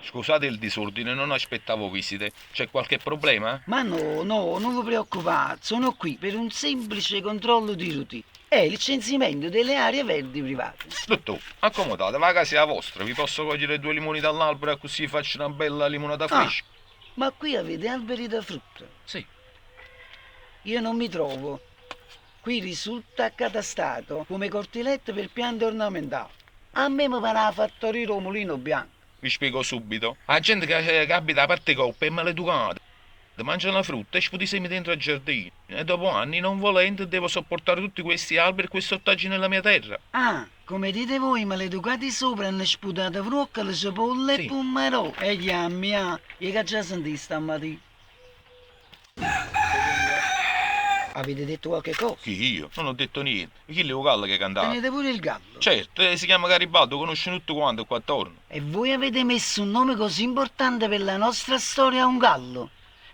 Scusate il disordine, non aspettavo visite. C'è qualche problema? Ma no, non vi preoccupate, sono qui per un semplice controllo di routine. È il censimento delle aree verdi private. Dottore, accomodate, la casa è la vostra. Vi posso cogliere 2 limoni dall'albero e così faccio una bella limonata Ah, fresca? ma qui avete alberi da frutta. Sì. Io non mi trovo. Qui risulta accatastato come cortiletto per piante ornamentali. A me mi pare la fattoria Romolino Bianco. Vi spiego subito. La gente che abita a parte coppe è maleducata. Mangia la frutta e sputa i semi dentro al giardino. E dopo anni, non volendo, devo sopportare tutti questi alberi e questi ortaggi nella mia terra. Ah, come dite voi, maleducati sopra hanno sputato frucca, cipolle e Sì. pomerò. E chiammi, io che già sentì stamattina. Avete detto qualche cosa? Chi io? Non ho detto niente. Chi le vocale che cantava? Tenete pure il gallo. Certo, si chiama Garibaldo, conosce tutto quanto qua attorno. E voi avete messo un nome così importante per la nostra storia a un gallo?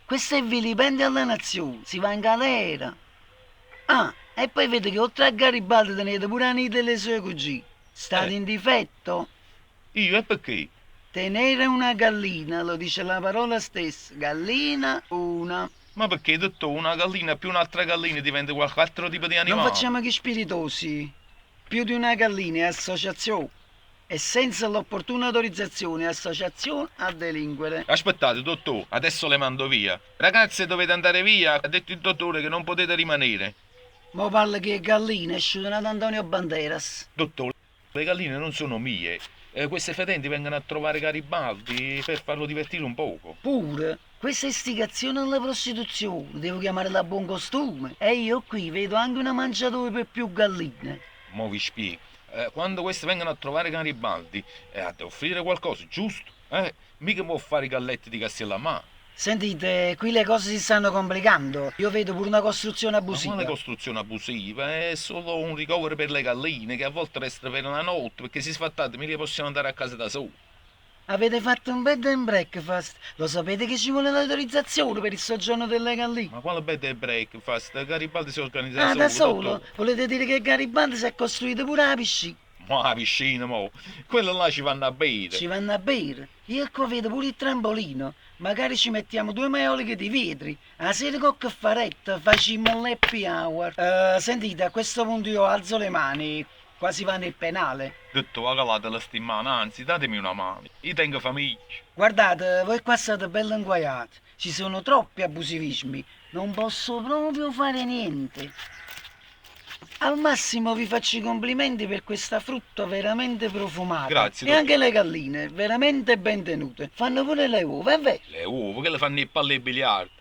Questo è vilipendio alla nazione, si va in galera. Ah, e poi vedo che oltre a Garibaldi tenete pure Anita e le sue cugine. State in difetto? Io e perché? Tenere una gallina, lo dice la parola stessa. Gallina, una. Ma perché dottore, una gallina più un'altra gallina diventa qualche altro tipo di Non animale? facciamo che spiritosi. Più di una gallina è associazione. E senza l'opportuna autorizzazione è associazione a delinquere. Aspettate, dottore, adesso le mando via. Ragazze, dovete andare via. Ha detto il dottore che non potete rimanere. Ma parla che galline asciugano ad Antonio Banderas. Dottore, le galline non sono mie. Queste fedenti vengono a trovare Garibaldi per farlo divertire un poco. Pure, questa è istigazione alla prostituzione. Devo chiamarla a buon costume. E io qui vedo anche una mangiatoia per più galline. Mo vi spiego. Quando queste vengono a trovare Garibaldi, ha da offrire qualcosa, giusto? Mica può fare i galletti di Castellammare. Sentite, qui le cose si stanno complicando. Io vedo pure una costruzione Ma abusiva. quale costruzione abusiva? È solo un ricovero per le galline che a volte restano per una notte perché si sfattate mica possono andare a casa da soli. Avete fatto un bed and breakfast. Lo sapete che ci vuole l'autorizzazione per il soggiorno delle galline? Ma quale bed and breakfast? Garibaldi si organizza Ah, da solo, solo? dottore. Volete dire che Garibaldi si è costruito pure la piscina? Ma la piscina, mo. Quello là ci vanno a bere. Ci vanno a bere. Io qua vedo pure il trampolino. Magari ci mettiamo 2 maioliche di vetri. A sera con che faretta facciamo l'happy hour. Sentite, a questo punto io alzo le mani. Quasi va nel penale. Dottore, calate la stimana, anzi, datemi una mano. Io tengo famiglia. Guardate, voi qua state bello inguaiati. Ci sono troppi abusivismi. Non posso proprio fare niente. Al massimo vi faccio i complimenti per questa frutta veramente profumata. Grazie, E anche le galline, veramente ben tenute. Fanno pure le uova, è vero? Le uova, che le fanno i palle e biliardo.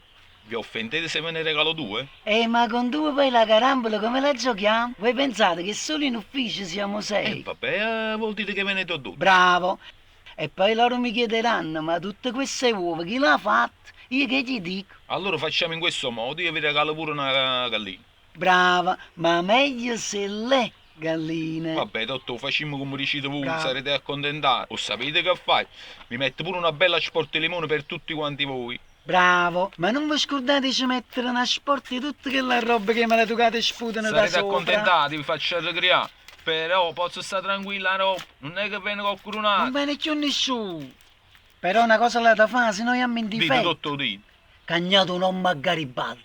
Vi offendete se ve ne regalo 2? Ma con due poi la carambola come la giochiamo? Voi pensate che solo in ufficio siamo 6? Vabbè, vuol dire che ve ne do 2. Bravo! E poi loro mi chiederanno, ma tutte queste uova chi l'ha fatte? Io che gli dico? Allora facciamo in questo modo, io vi regalo pure una gallina. Brava, ma meglio se le galline. Vabbè, dottore, facciamo come dicete voi, Bravo. sarete accontentati. O sapete che fai? Mi metto pure una bella sporta di limone per tutti quanti voi. Bravo, ma non vi scordate di mettere una sport di tutta quella roba che maleducate sputano da Sarete sopra. accontentati, vi faccio arrecriare. Però posso stare tranquilla, no? Non è che viene qualcuno Non altro. bene più nessuno. Però una cosa la da fare, se noi abbiamo in Dite, difetto. dottore, dite. Cagnato un uomo a Garibaldi.